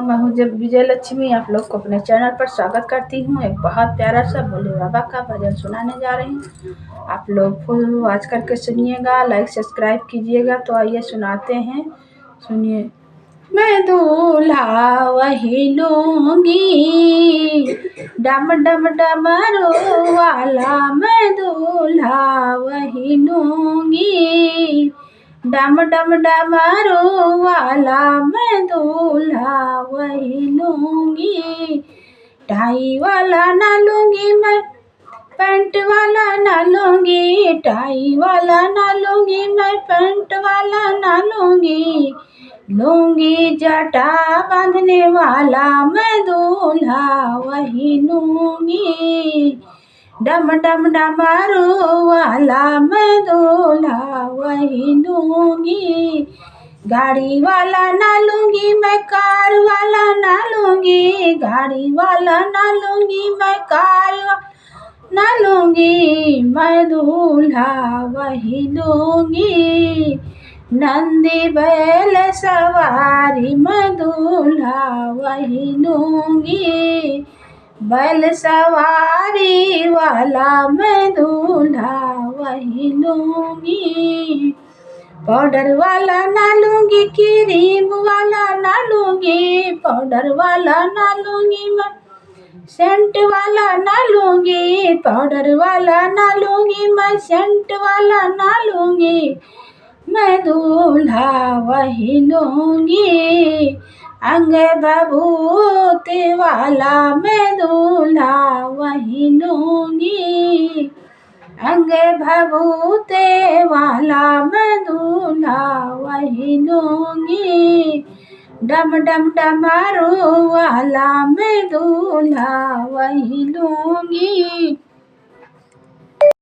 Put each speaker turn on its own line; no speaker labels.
मैं हूँ जब विजय लक्ष्मी आप लोग को अपने चैनल पर स्वागत करती हूँ। एक बहुत प्यारा सा भोले बाबा का भजन सुनाने जा रही हूँ। आप लोग फुल वॉच करके सुनिएगा, लाइक सब्सक्राइब कीजिएगा। तो आइए सुनाते हैं, सुनिए। मैं दूल्हा वही लूंगी, डम डम डमरू वाला। मैं दूल्हा वही लूंगी, डम डम डमरू वाला। मैं दूल्हा वही लूंगी, टाई वाला ना लूंगी मैं, पैंट वाला ना लूंगी। टाई वाला ना लूंगी मैं, पैंट वाला ना लूंगी। लूंगी जटा बांधने वाला। मैं दूल्हा वही लूंगी, डम डम डमरू वाला। मैं दूल्हा वही लूंगी, गाड़ी वाला ना लूंगी मैं, कार वाला ना लूंगी। गाड़ी वाला ना लूंगी मैं, कार ना लूंगी। मैं दूल्हा वही लूंगी, नंदी बैल सवारी। मैं दूल्हा वही लूंगी, बैल सवारी वाला। मैं दूल्हा वही लूंगी, पाउडर वाला ना लूंगी, क्रीम वाला ना लूंगी। पाउडर वाला ना लूंगी मैं, सेंट वाला ना लूंगी। पाउडर वाला ना लूंगी मैं, सेंट वाला ना लूंगी। मैं दूल्हा वही लूंगी, अंग बबूते वाला। मैं दूल्हा वही लूंगी, अंग भभूते वाला। मैं दूल्हा वही लूंगी, डम डम डमरू वाला। मैं दूल्हा वही लूंगी।